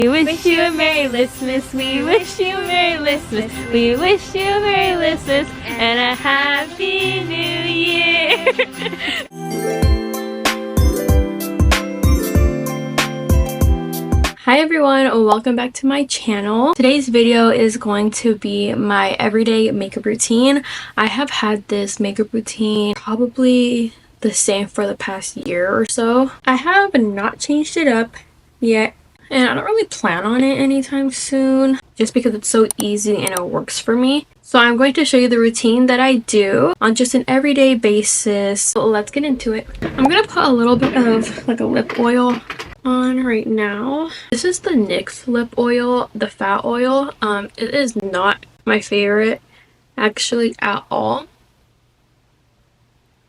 We wish you a Merry LYSMAS, we wish you a Merry LYSMAS, we wish you a Merry LYSMAS and a Happy New Year! Hi everyone, welcome back to my channel. Today's video is going to be my everyday makeup routine. I have had this makeup routine probably the same for the past year or so. I have not changed it up yet, and I don't really plan on it anytime soon just because it's so easy and it works for me. So I'm going to show you the routine that I do on just an everyday basis. So let's get into it. I'm gonna put a little bit of like a lip oil on right now. This is the NYX lip oil, the fat oil. It is not my favorite actually at all,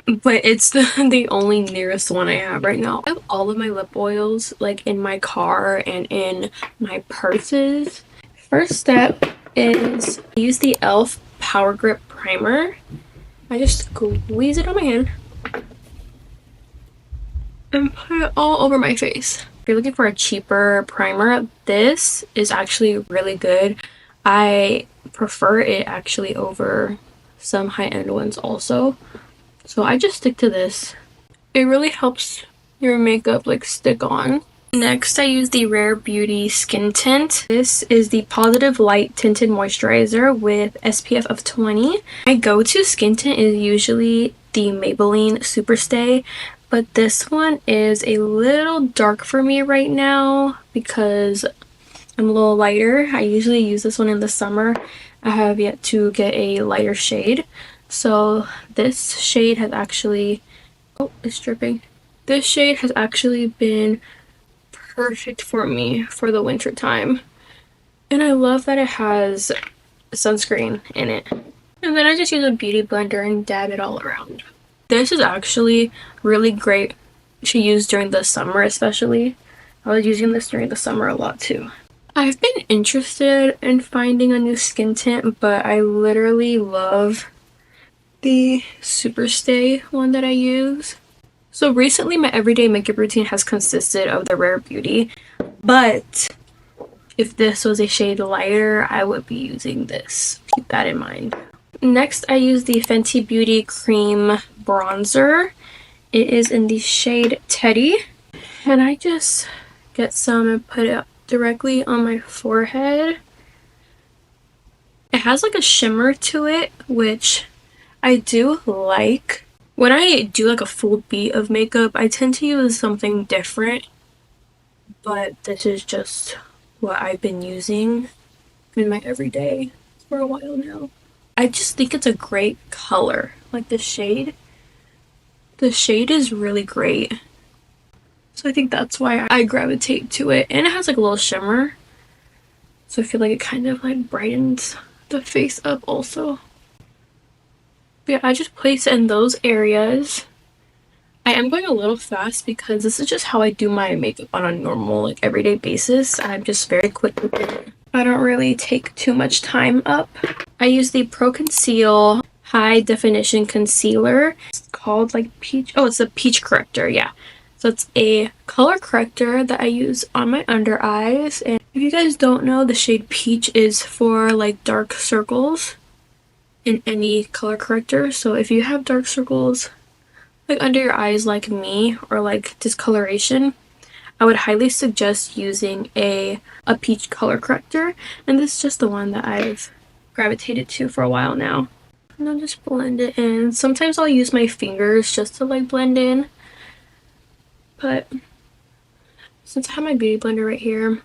but it's the only nearest one I have right now. I have all of my lip oils like in my car and in my purses. First step is I use the e.l.f. Power Grip Primer. I just squeeze it on my hand and put it all over my face. If you're looking for a cheaper primer, this is actually really good. I prefer it actually over some high-end ones also. So I just stick to this. It really helps your makeup like stick on. Next, I use the Rare Beauty Skin Tint. This is the Positive Light Tinted Moisturizer with SPF of 20. My go-to skin tint is usually the Maybelline Superstay, but this one is a little dark for me right now because I'm a little lighter. I usually use this one in the summer. I have yet to get a lighter shade. So this shade has actually, oh, it's dripping. This shade has actually been perfect for me for the winter time. And I love that it has sunscreen in it. And then I just use a beauty blender and dab it all around. This is actually really great to use during the summer especially. I was using this during the summer a lot too. I've been interested in finding a new skin tint, but I literally love the Superstay one that I use. So recently my everyday makeup routine has consisted of the Rare Beauty, but if this was a shade lighter, I would be using this. Keep that in mind. Next, I use the Fenty Beauty Cream Bronzer. It is in the shade Teddy, and I just get some and put it directly on my forehead. It has like a shimmer to it, which I do like. When I do like a full beat of makeup, I tend to use something different, but this is just what I've been using in my everyday for a while now. I just think it's a great color. Like the shade is really great. So I think that's why I gravitate to it. And it has like a little shimmer, so I feel like it kind of like brightens the face up also. But yeah, I just place it in those areas. I am going a little fast because this is just how I do my makeup on a normal like everyday basis. I'm just very quick with it. I don't really take too much time up. I use the Pro Conceal High Definition Concealer. It's called like Peach. Oh, it's a Peach Corrector, yeah. So it's a color corrector that I use on my under eyes. And if you guys don't know, the shade Peach is for like dark circles in any color corrector. So if you have dark circles like under your eyes like me, or like discoloration, I would highly suggest using a peach color corrector, and this is just the one that I've gravitated to for a while now. And I'll just blend it in. Sometimes I'll use my fingers just to like blend in, but since I have my beauty blender right here,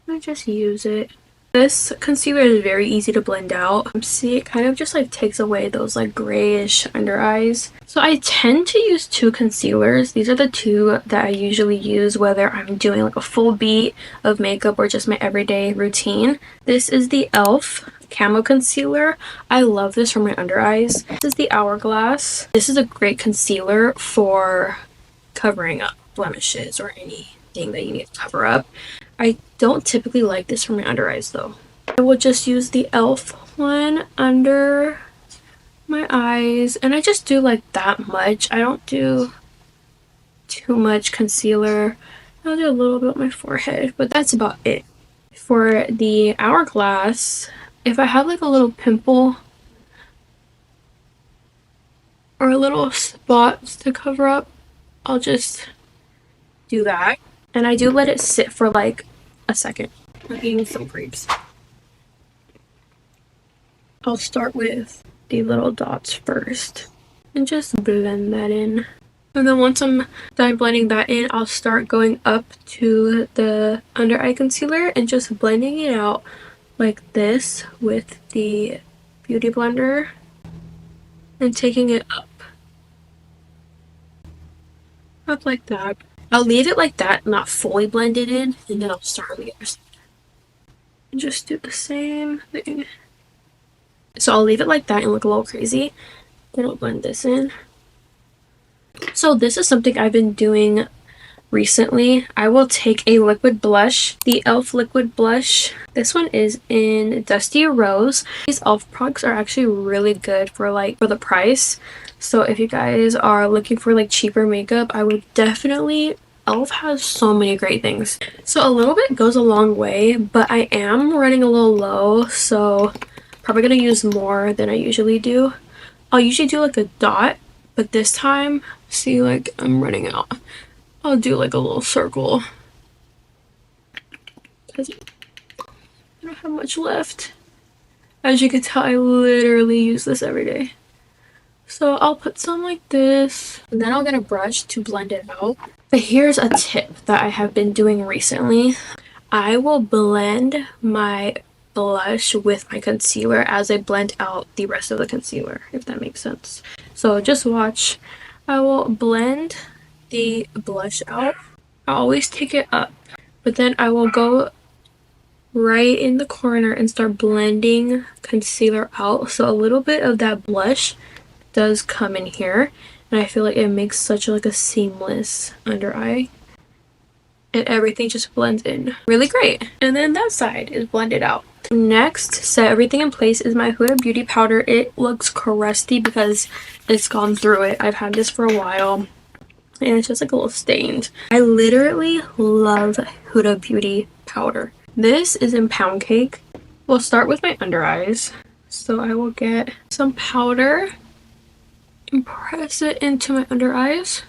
I just use it. This concealer is very easy to blend out. See, it kind of just like takes away those like grayish under eyes. So I tend to use two concealers. These are the two that I usually use whether I'm doing like a full beat of makeup or just my everyday routine. This is the e.l.f. Camo Concealer. I love this for my under eyes. This is the Hourglass. This is a great concealer for covering up blemishes or anything that you need to cover up. I don't typically like this for my under eyes though. I will just use the e.l.f. one under my eyes, and I just do like that much. I don't do too much concealer I'll do a little bit on my forehead, but that's about it. For the hourglass, if I have like a little pimple or a little spot to cover up, I'll just do that. And I do let it sit for like a second. I'm eating some grapes. I'll start with the little dots first and just blend that in. And then once I'm done blending that in, I'll start going up to the under eye concealer and just blending it out like this with the beauty blender and taking it up like that. I'll leave it like that, not fully blended in, and then I'll start on the other side. And just do the same thing. So I'll leave it like that and look a little crazy. Then I'll blend this in. So this is something I've been doing recently. I will take a liquid blush, the e.l.f. liquid blush. This one is in Dusty Rose. These e.l.f. products are actually really good for the price. So if you guys are looking for like cheaper makeup, I would definitely, e.l.f. has so many great things. So a little bit goes a long way, but I am running a little low, so probably gonna use more than I usually do. I'll usually do like a dot, but this time, see, like I'm running out. I'll do like a little circle because I don't have much left. As you can tell, I literally use this every day. So I'll put some like this, and then I'll get a brush to blend it out. But here's a tip that I have been doing recently. I will blend my blush with my concealer as I blend out the rest of the concealer, if that makes sense. So just watch. I will blend the blush out. I always take it up, but then I will go right in the corner and start blending concealer out. So a little bit of that blush does come in here, and I feel like it makes such like a seamless under eye, and everything just blends in really great. And then that side is blended out. Next, set everything in place, is my Huda Beauty powder. It looks crusty because it's gone through it. I've had this for a while and it's just like a little stained. I literally love Huda Beauty powder. This is in POUNDCAKE. We'll start with my under eyes. So I will get some powder and press it into my under eyes.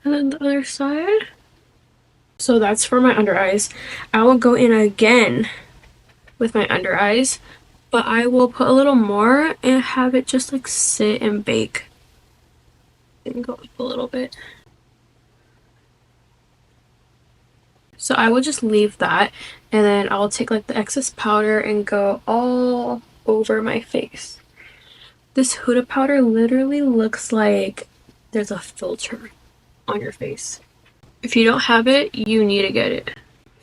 And then the other side. So that's for my under eyes. I will go in again with my under eyes, but I will put a little more and have it just like sit and bake. And go up a little bit. So I will just leave that, and then I'll take like the excess powder and go all over my face. This Huda powder literally looks like there's a filter on your face. If you don't have it, you need to get it.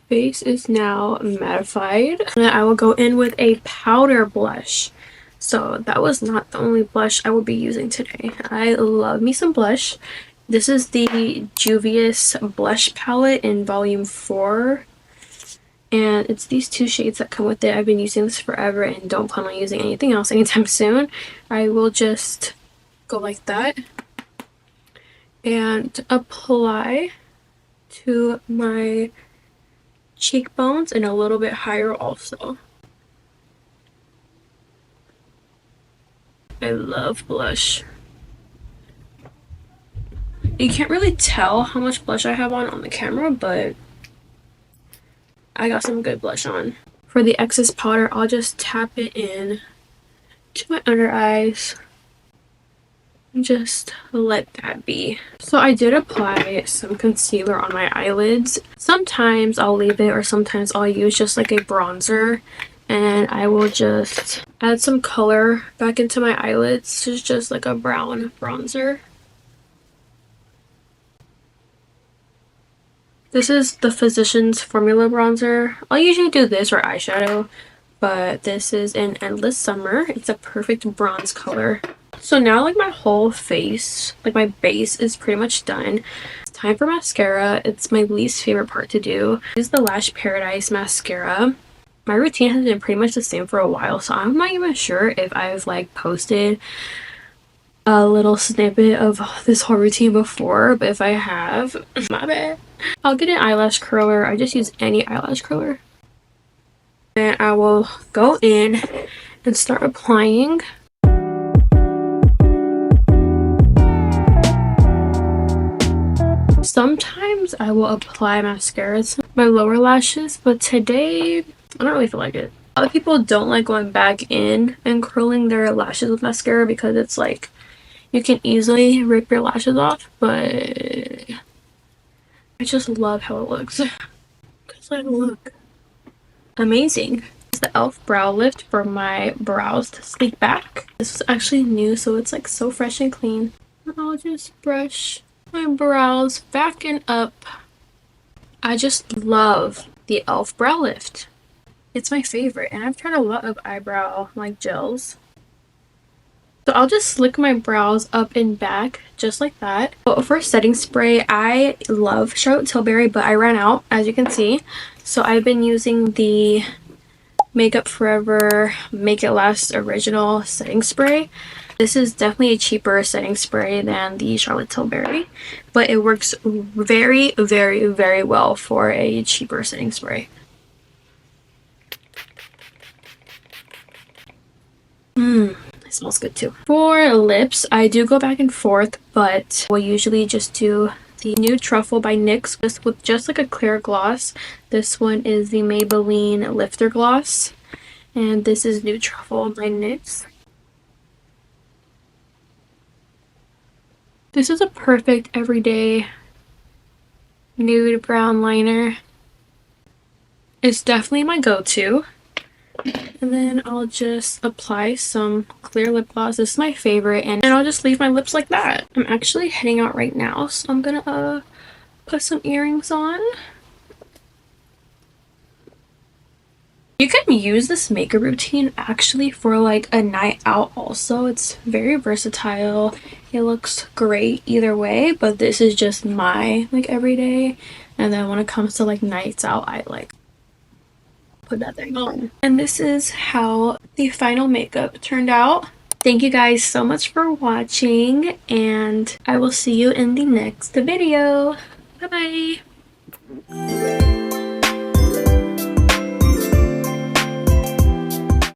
Face is now mattified. And then I will go in with a powder blush. So that was not the only blush I will be using today. I love me some blush. This is the Juvia's blush palette in volume 4. And it's these two shades that come with it. I've been using this forever and don't plan on using anything else anytime soon. I will just go like that and apply to my cheekbones and a little bit higher also. I love blush. You can't really tell how much blush I have on the camera, but I got some good blush on. For the excess powder, I'll just tap it in to my under eyes and just let that be. So I did apply some concealer on my eyelids. Sometimes I'll leave it, or sometimes I'll use just like a bronzer, and I will just add some color back into my eyelids. It's just like a brown bronzer. This is the Physicians Formula bronzer. I'll usually do this or eyeshadow, but this is in Endless Summer. It's a perfect bronze color. So now like my whole face, like my base is pretty much done. It's time for mascara. It's my least favorite part to do. This is the Lash Paradise mascara. My routine has been pretty much the same for a while, so I'm not even sure if I've like posted a little snippet of this whole routine before, but if I have, my bad. I'll get an eyelash curler. I just use any eyelash curler. And I will go in and start applying. Sometimes I will apply mascara to my lower lashes, but today I don't really feel like it. A lot of people don't like going back in and curling their lashes with mascara because it's like you can easily rip your lashes off, but I just love how it looks because I look amazing. It's the e.l.f. brow lift for my brows to sleek back. This was actually new, so it's like so fresh and clean. I'll just brush my brows back and up. I just love the e.l.f. brow lift. It's my favorite, and I've tried a lot of eyebrow like gels. So I'll just slick my brows up and back just like that. But for setting spray, I love Charlotte Tilbury, but I ran out, as you can see. So I've been using the Makeup Forever Make It Last Original setting spray. This is definitely a cheaper setting spray than the Charlotte Tilbury, but it works very, very, very well for a cheaper setting spray. It smells good too. For lips, I do go back and forth, but we'll usually just do the Nude Truffle by NYX with just like a clear gloss. This one is the Maybelline Lifter Gloss, and this is Nude Truffle by NYX. This is a perfect everyday nude brown liner. It's definitely my go-to. And then I'll just apply some clear lip gloss. This is my favorite, and I'll just leave my lips like that. I'm actually heading out right now, so I'm gonna put some earrings on. You can use this makeup routine actually for like a night out also. It's very versatile. It looks great either way, but this is just my like everyday. And then when it comes to like nights out, I like put that thing on. And this is how the final makeup turned out. Thank you guys so much for watching, and I will see you in the next video. Bye bye.